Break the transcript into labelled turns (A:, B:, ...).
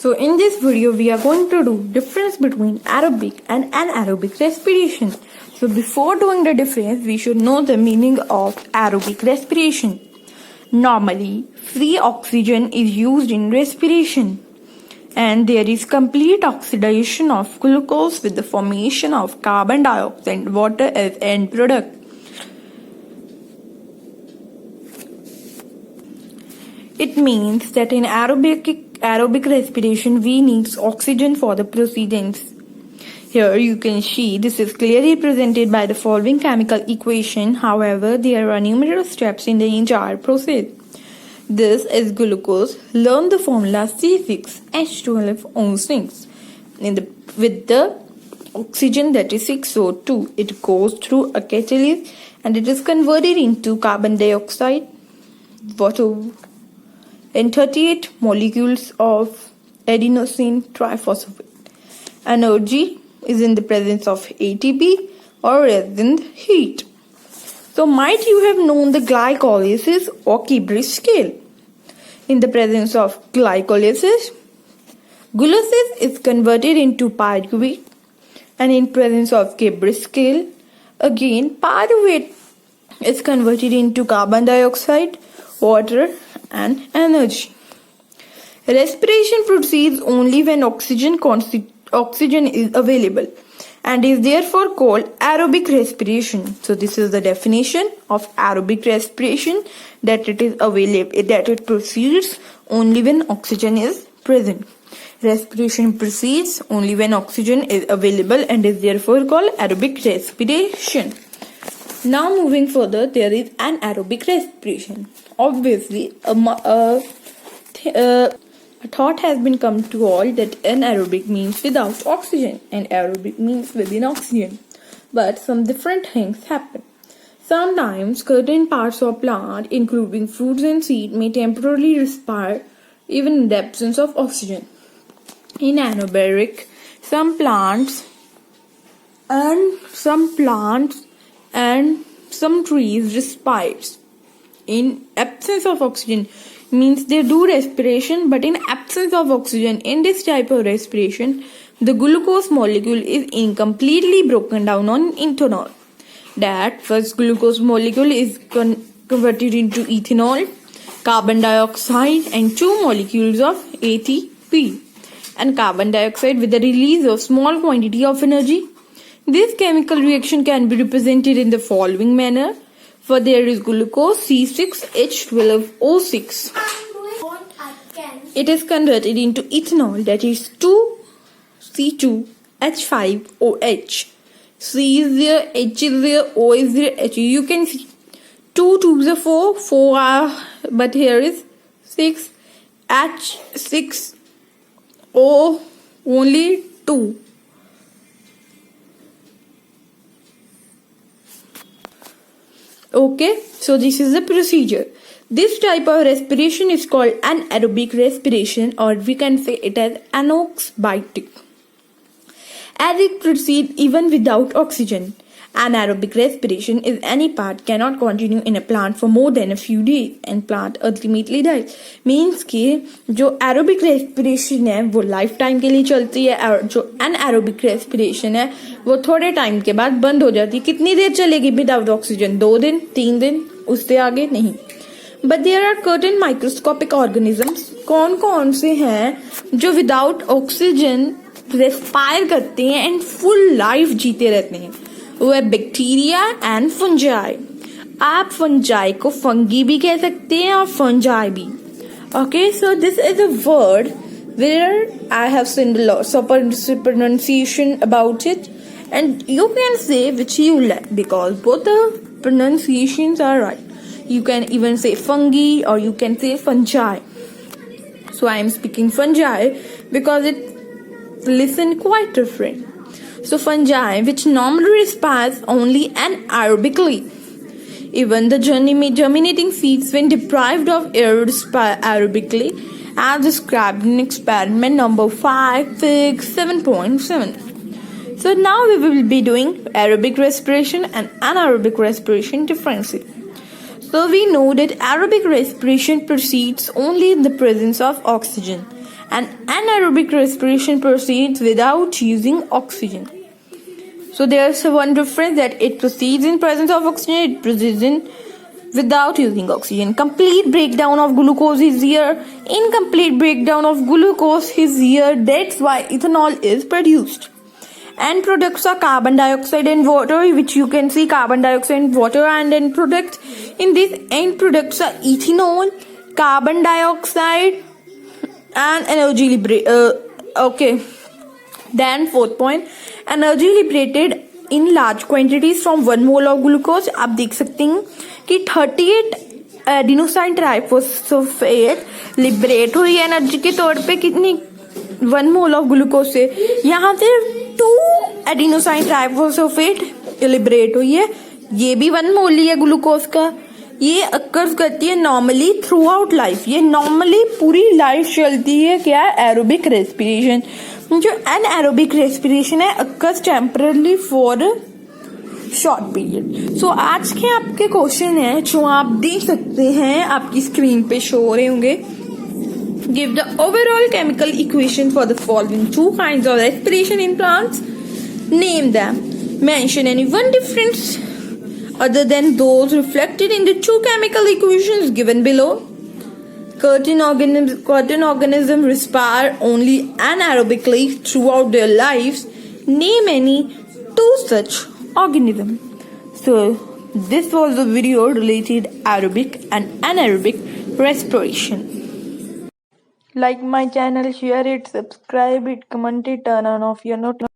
A: So in this video we are going to do difference between aerobic and anaerobic respiration. So before doing the difference, we should know the meaning of aerobic respiration. Normally, free oxygen is used in respiration and there is complete oxidation of glucose with the formation of carbon dioxide and water as end product. It means that in aerobic respiration we need oxygen for the proceedings. Here you can see this is clearly represented by the following chemical equation. However, there are numerous steps in the entire process. This is glucose. Learn the formula C6H12O6. With the oxygen, that is 6O2, it goes through a catalyst and it is converted into carbon dioxide, water, and 38 molecules of adenosine triphosphate. Energy is in the presence of ATP or resin heat. So might you have known the glycolysis or Krebs scale? In the presence of glycolysis, glucose is converted into pyruvate, and in presence of Krebs scale, again pyruvate is converted into carbon dioxide, water and energy. Respiration proceeds only when oxygen is available and is therefore called aerobic respiration. So this is the definition of aerobic respiration, that it proceeds only when oxygen is present. Respiration proceeds only when oxygen is available and is therefore called aerobic respiration. Now moving further, there is anaerobic respiration. Obviously, a thought has been come to all that anaerobic means without oxygen and aerobic means within oxygen. But some different things happen. Sometimes certain parts of plant, including fruits and seeds, may temporarily respire even in the absence of oxygen. In anaerobic, some plants and some trees respires in absence of oxygen, means they do respiration, but in absence of oxygen. In this type of respiration, the glucose molecule is incompletely broken down on ethanol. That first glucose molecule is converted into ethanol, carbon dioxide and 2 molecules of ATP and carbon dioxide with the release of small quantity of energy. This chemical reaction can be represented in the following manner. For there is glucose C6H12O6. It is converted into ethanol, that is 2C2H5OH. C is there, H is there, O is there, H. You can see 2 2s are 4, 4 are, but here is 6, H, 6, O, only 2. Okay, so this is the procedure. This type of respiration is called anaerobic respiration, or we can say it as anoxytic, as it proceeds even without oxygen. Anaerobic respiration is any part cannot continue in a plant for more than a few days and plant ultimately dies. Means कि जो aerobic respiration है वो life time के लिए चलती है और जो anaerobic respiration है वो थोड़े टाइम के बाद बंद हो जाती है. कितनी देर चलेगी विदाउट ऑक्सीजन? 2 दिन, 3 दिन, उससे आगे नहीं. But there are certain microscopic organisms. कौन से हैं जो विदाउट ऑक्सीजन रेस्पायर करते हैं एंड फुल लाइफ जीते रहते हैं? वो है बैक्टीरिया एंड फंजाई. आप फंजाई को फंगी भी कह सकते हैं और फंजाई भी. Okay, so this is a word where I have seen a lot of pronunciation about it, and you can say which you like because both the pronunciations are right. You can even say fungi or you can say fungi. So I am speaking fungi because it listen quite different. So fungi, which normally respires only anaerobically. Even the germinating seeds, when deprived of air, respire aerobically, as described in experiment number 5, 6, 7.7. So now we will be doing aerobic respiration and anaerobic respiration differences. So we know that aerobic respiration proceeds only in the presence of oxygen and anaerobic respiration proceeds without using oxygen. So there's one difference, that it proceeds in presence of oxygen, it proceeds in without using oxygen. Complete breakdown of glucose is here. Incomplete breakdown of glucose is here. That's why ethanol is produced. End products are carbon dioxide and water, which you can see carbon dioxide and water, and end products. In these end products are ethanol, carbon dioxide, and energy okay. Then fourth point, energy liberated in large quantities from 1 mole of glucose. आप देख सकते हैं कि 38 adenosine triphosphate liberate हुई energy के तौर पे कितनी 1 मोल ऑफ ग्लूकोज से. यहाँ से 2 एडिनोसाइन ट्राइफॉस्फेट लिबरेट हुई है, ये भी 1 मोल ही है ग्लूकोज का. ये अक्कर्स करती है नॉर्मली थ्रू आउट लाइफ. ये नॉर्मली पूरी लाइफ चलती है. क्या? Aerobic respiration. जो एनएरोबिक रेस्पिरेशन है occurs temporarily for short period. So आज के आपके क्वेश्चन है जो आप देख सकते हैं, आपकी स्क्रीन पे शो हो रहे होंगे. Give the overall chemical equation for the following 2 kinds of respiration in plants. Name them. Mention any one difference other than those reflected in the 2 chemical equations given below. Certain organisms respire only anaerobically throughout their lives. Name any 2 such organisms. So this was the video related aerobic and anaerobic respiration. Like my channel, share it, subscribe it, comment it, turn on off your notifications.